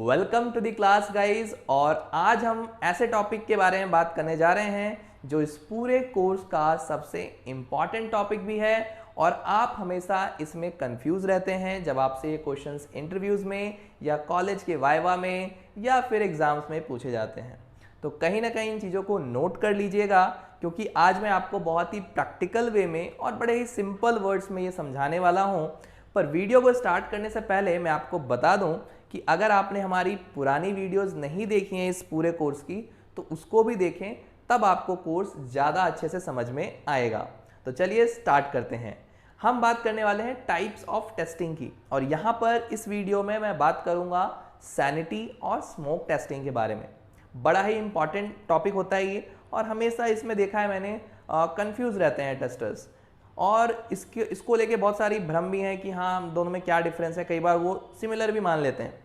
Welcome to the class guys. और आज हम ऐसे टॉपिक के बारे में बात करने जा रहे हैं जो इस पूरे कोर्स का सबसे इम्पॉर्टेंट टॉपिक भी है और आप हमेशा इसमें कंफ्यूज रहते हैं जब आपसे ये क्वेश्चंस इंटरव्यूज़ में या कॉलेज के वाइवा में या फिर एग्जाम्स में पूछे जाते हैं। तो कहीं ना कहीं इन चीज़ों को नोट कर लीजिएगा, क्योंकि आज मैं आपको बहुत ही प्रैक्टिकल वे में और बड़े ही सिंपल वर्ड्स में ये समझाने वाला हूँ। पर वीडियो को स्टार्ट करने से पहले मैं आपको बता दूं कि अगर आपने हमारी पुरानी वीडियोस नहीं देखी हैं इस पूरे कोर्स की, तो उसको भी देखें, तब आपको कोर्स ज़्यादा अच्छे से समझ में आएगा। तो चलिए स्टार्ट करते हैं। हम बात करने वाले हैं टाइप्स ऑफ टेस्टिंग की, और यहाँ पर इस वीडियो में मैं बात करूँगा सैनिटी और स्मोक टेस्टिंग के बारे में। बड़ा ही इंपॉर्टेंट टॉपिक होता है ये, और हमेशा इसमें देखा है मैंने कंफ्यूज रहते हैं टेस्टर्स, और इसको लेके बहुत सारी भ्रम भी हैं कि हाँ दोनों में क्या डिफरेंस है, कई बार वो सिमिलर भी मान लेते हैं।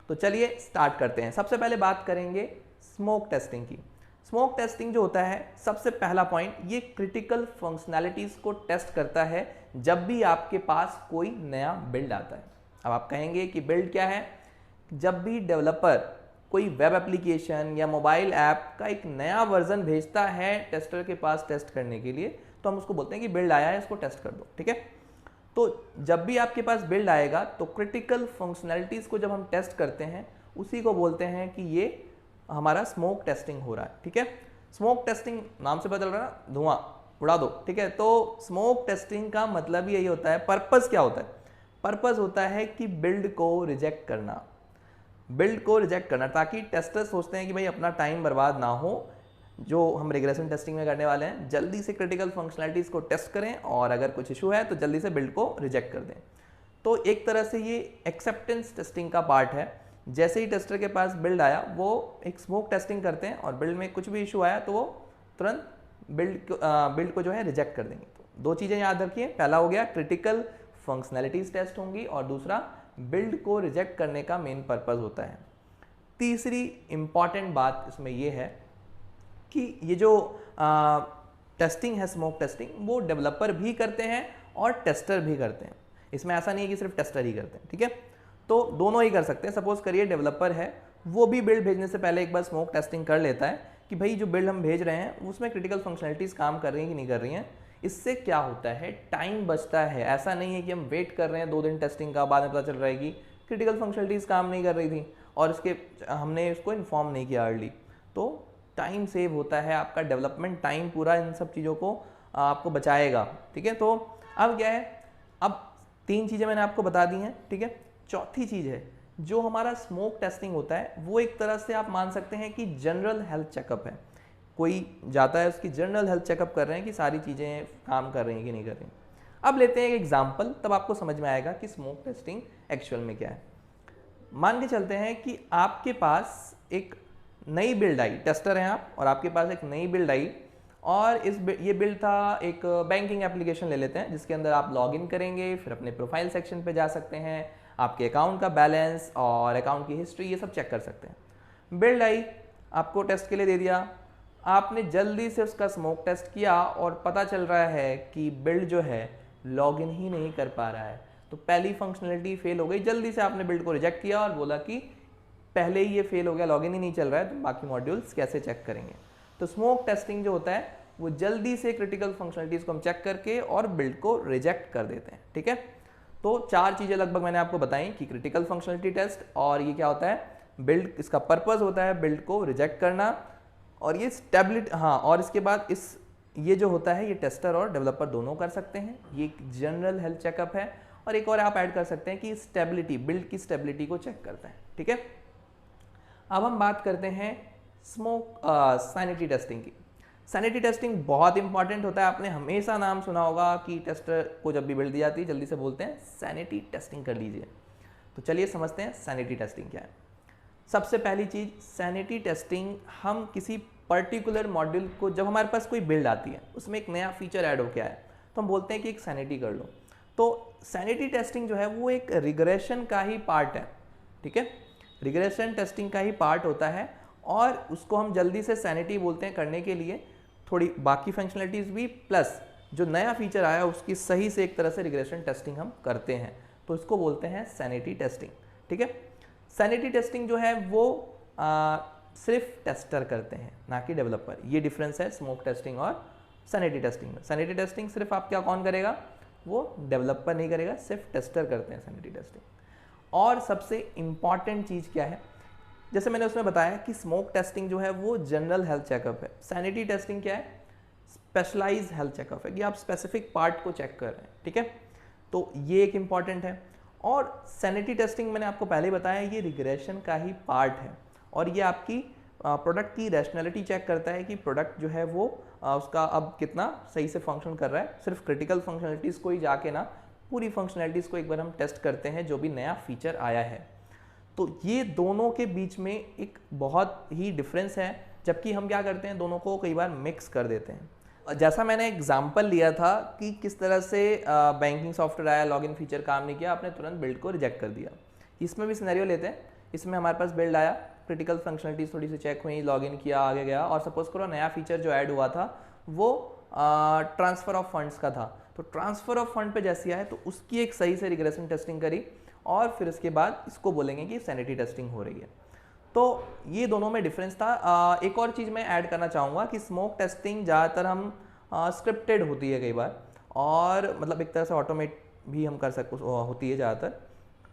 तो चलिए स्टार्ट करते हैं। सबसे पहले बात करेंगे स्मोक टेस्टिंग की। स्मोक टेस्टिंग जो होता है, सबसे पहला पॉइंट, ये क्रिटिकल फंक्शनैलिटीज़ को टेस्ट करता है जब भी आपके पास कोई नया बिल्ड आता है। अब आप कहेंगे कि बिल्ड क्या है? जब भी डेवलपर कोई वेब एप्लीकेशन या मोबाइल ऐप का एक नया वर्जन भेजता है टेस्टर के पास टेस्ट करने के लिए, तो हम उसको बोलते हैं कि बिल्ड आया है, इसको टेस्ट कर दो। ठीक है, तो जब भी आपके पास बिल्ड आएगा तो क्रिटिकल फंक्शनैलिटीज़ को जब हम टेस्ट करते हैं, उसी को बोलते हैं कि ये हमारा स्मोक टेस्टिंग हो रहा है। ठीक है, स्मोक टेस्टिंग नाम से पता चल रहा है ना, धुआं उड़ा दो। ठीक है, तो स्मोक टेस्टिंग का मतलब यही होता है। पर्पस क्या होता है? पर्पस होता है कि बिल्ड को रिजेक्ट करना, बिल्ड को रिजेक्ट करना, ताकि टेस्टर सोचते हैं कि भाई अपना टाइम बर्बाद ना हो, जो हम रिग्रेशन टेस्टिंग में करने वाले हैं, जल्दी से क्रिटिकल फंक्शनैलिटीज़ को टेस्ट करें और अगर कुछ इशू है तो जल्दी से बिल्ड को रिजेक्ट कर दें। तो एक तरह से ये एक्सेप्टेंस टेस्टिंग का पार्ट है। जैसे ही टेस्टर के पास बिल्ड आया, वो एक स्मोक टेस्टिंग करते हैं और बिल्ड में कुछ भी इशू आया तो वो तुरंत बिल्ड को जो है रिजेक्ट कर देंगे। तो दो चीज़ें याद रखिए, पहला हो गया क्रिटिकल फंक्शनैलिटीज़ टेस्ट होंगी और दूसरा बिल्ड को रिजेक्ट करने का मेन पर्पज़ होता है। तीसरी इंपॉर्टेंट बात इसमें यह है कि ये जो टेस्टिंग है, स्मोक टेस्टिंग, वो डेवलपर भी करते हैं और टेस्टर भी करते हैं। इसमें ऐसा नहीं है कि सिर्फ टेस्टर ही करते हैं। ठीक है, तो दोनों ही कर सकते हैं। सपोज करिए डेवलपर है, वो भी बिल्ड भेजने से पहले एक बार स्मोक टेस्टिंग कर लेता है कि भाई जो बिल्ड हम भेज रहे हैं उसमें क्रिटिकल फंक्शनैलिटीज़ काम कर रही हैं कि नहीं कर रही हैं। इससे क्या होता है, टाइम बचता है। ऐसा नहीं है कि हम वेट कर रहे हैं 2 दिन टेस्टिंग का, बाद में पता चल रहा है कि क्रिटिकल फंक्शनैलिटीज़ काम नहीं कर रही थी और हमने इसको इन्फॉर्म नहीं किया अर्ली। तो टाइम सेव होता है, आपका डेवलपमेंट टाइम पूरा इन सब चीज़ों को आपको बचाएगा। ठीक है, तो अब क्या है, अब 3 चीज़ें मैंने आपको बता दी हैं। ठीक है, चौथी चीज़ है जो हमारा स्मोक टेस्टिंग होता है, वो एक तरह से आप मान सकते हैं कि जनरल हेल्थ चेकअप है। कोई जाता है, उसकी जनरल हेल्थ चेकअप कर रहे हैं कि सारी चीज़ें काम कर रही हैं कि नहीं कर रही। अब लेते हैं एक एग्जाम्पल, तब आपको समझ में आएगा कि स्मोक टेस्टिंग एक्चुअल में क्या है। मान के चलते हैं कि आपके पास एक नई बिल्ड आई, टेस्टर हैं आप और आपके पास एक नई बिल्ड आई, और ये बिल्ड था एक बैंकिंग एप्लीकेशन ले लेते हैं जिसके अंदर आप लॉगिन करेंगे, फिर अपने प्रोफाइल सेक्शन पे जा सकते हैं, आपके अकाउंट का बैलेंस और अकाउंट की हिस्ट्री ये सब चेक कर सकते हैं। बिल्ड आई, आपको टेस्ट के लिए दे दिया, आपने जल्दी से उसका स्मोक टेस्ट किया और पता चल रहा है कि बिल्ड जो है लॉगिन ही नहीं कर पा रहा है। तो पहली फंक्शनलिटी फेल हो गई, जल्दी से आपने बिल्ड को रिजेक्ट किया और बोला कि पहले ही ये फेल हो गया, लॉगिन ही नहीं चल रहा है, तो बाकी मॉड्यूल्स कैसे चेक करेंगे। तो स्मोक टेस्टिंग जो होता है वो जल्दी से क्रिटिकल फंक्शनलिटीज़ को हम चेक करके और बिल्ड को रिजेक्ट कर देते हैं। ठीक है, तो 4 चीज़ें लगभग मैंने आपको बताई कि क्रिटिकल फंक्शनलिटी टेस्ट, और ये क्या होता है, बिल्ड, इसका पर्पस होता है बिल्ड को रिजेक्ट करना, और ये स्टेबिलिटी, हाँ, और इसके बाद ये जो होता है ये टेस्टर और डेवलपर दोनों कर सकते हैं। ये एक जनरल हेल्थ चेकअप है, और एक और आप ऐड कर सकते हैं कि स्टेबिलिटी, बिल्ड की स्टेबिलिटी को चेक करता है। ठीक है, अब हम बात करते हैं सैनिटी टेस्टिंग की। सैनिटी टेस्टिंग बहुत इंपॉर्टेंट होता है। आपने हमेशा नाम सुना होगा कि टेस्टर को जब भी बिल्ड दी जाती है जल्दी से बोलते हैं सैनिटी टेस्टिंग कर लीजिए। तो चलिए समझते हैं सैनिटी टेस्टिंग क्या है। सबसे पहली चीज़, सैनिटी टेस्टिंग, हम किसी पर्टिकुलर मॉड्यूल को, जब हमारे पास कोई बिल्ड आती है उसमें एक नया फीचर ऐड हो गया है, तो हम बोलते हैं कि एक सैनिटी कर लो। तो सैनिटी टेस्टिंग जो है वो एक रिग्रेशन का ही पार्ट है। ठीक है, रिग्रेशन टेस्टिंग का ही पार्ट होता है, और उसको हम जल्दी से सैनिटी बोलते हैं करने के लिए, थोड़ी बाकी फंक्शनलिटीज़ भी प्लस जो नया फीचर आया उसकी सही से एक तरह से रिग्रेशन टेस्टिंग हम करते हैं, तो इसको बोलते हैं सैनिटी टेस्टिंग। ठीक है, सैनिटी टेस्टिंग जो है वो सिर्फ टेस्टर करते हैं, ना कि डेवलपर। ये डिफरेंस है स्मोक टेस्टिंग और सैनिटी टेस्टिंग में। सैनिटी टेस्टिंग सिर्फ आप क्या कौन करेगा, वो डेवलपर नहीं करेगा, सिर्फ टेस्टर करते हैं सैनिटी टेस्टिंग। और सबसे इम्पॉर्टेंट चीज़ क्या है, जैसे मैंने उसमें बताया कि स्मोक टेस्टिंग जो है वो जनरल हेल्थ चेकअप है, सैनिटी टेस्टिंग क्या है, स्पेशलाइज हेल्थ चेकअप है कि आप स्पेसिफिक पार्ट को चेक कर रहे हैं, ठीक है। तो ये एक इम्पॉर्टेंट है। और सैनिटी टेस्टिंग मैंने आपको पहले ही बताया, ये रिग्रेशन का ही पार्ट है और ये आपकी प्रोडक्ट की रैशनैलिटी चेक करता है कि प्रोडक्ट जो है वो उसका अब कितना सही से फंक्शन कर रहा है। सिर्फ क्रिटिकल फंक्शनलिटीज़ को ही जाके ना, पूरी फंक्शनलिटीज़ को एक बार हम टेस्ट करते हैं जो भी नया फीचर आया है। तो ये दोनों के बीच में एक बहुत ही डिफरेंस है, जबकि हम क्या करते हैं, दोनों को कई बार मिक्स कर देते हैं। जैसा मैंने एग्जांपल लिया था कि किस तरह से बैंकिंग सॉफ्टवेयर आया, लॉगिन फीचर काम नहीं किया, आपने तुरंत बिल्ड को रिजेक्ट कर दिया। इसमें भी सिनेरियो लेते हैं, इसमें हमारे पास बिल्ड आया, क्रिटिकल फंक्शनलिटीज थोड़ी सी चेक हुई, लॉगिन किया, आगे गया, और सपोज करो नया फीचर जो ऐड हुआ था वो ट्रांसफ़र ऑफ फंड्स का था। तो ट्रांसफ़र ऑफ फंड पे जैसे आए तो उसकी एक सही से रिग्रेशन टेस्टिंग करी और फिर उसके बाद इसको बोलेंगे कि सैनिटी टेस्टिंग हो रही है। तो ये दोनों में डिफरेंस था। एक और चीज़ मैं ऐड करना चाहूँगा कि स्मोक टेस्टिंग ज़्यादातर हम स्क्रिप्टेड होती है कई बार, और मतलब एक तरह से ऑटोमेट भी हम कर होती है ज़्यादातर।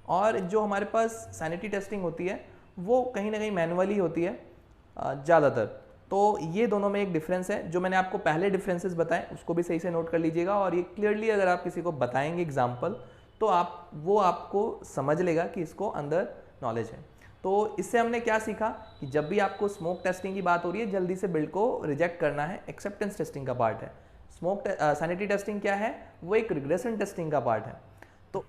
और जो हमारे पास सैनिटी टेस्टिंग होती है वो कहीं ना कहीं मैनुअली होती है ज़्यादातर। तो ये दोनों में एक डिफरेंस है। जो मैंने आपको पहले डिफरेंसेस बताए उसको भी सही से नोट कर लीजिएगा, और ये क्लियरली अगर आप किसी को बताएंगे एग्जाम्पल तो वो आपको समझ लेगा कि इसको अंदर नॉलेज है। तो इससे हमने क्या सीखा कि जब भी आपको स्मोक टेस्टिंग की बात हो रही है, जल्दी से बिल्ड को रिजेक्ट करना है, एक्सेप्टेंस टेस्टिंग का पार्ट है। सैनिटी टेस्टिंग क्या है, वो एक रिग्रेशन टेस्टिंग का पार्ट है। तो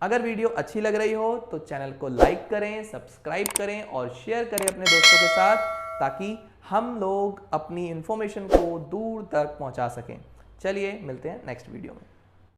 अगर वीडियो अच्छी लग रही हो तो चैनल को लाइक करें, सब्सक्राइब करें और शेयर करें अपने दोस्तों के साथ, ताकि हम लोग अपनी इन्फॉर्मेशन को दूर तक पहुंचा सकें। चलिए मिलते हैं नेक्स्ट वीडियो में।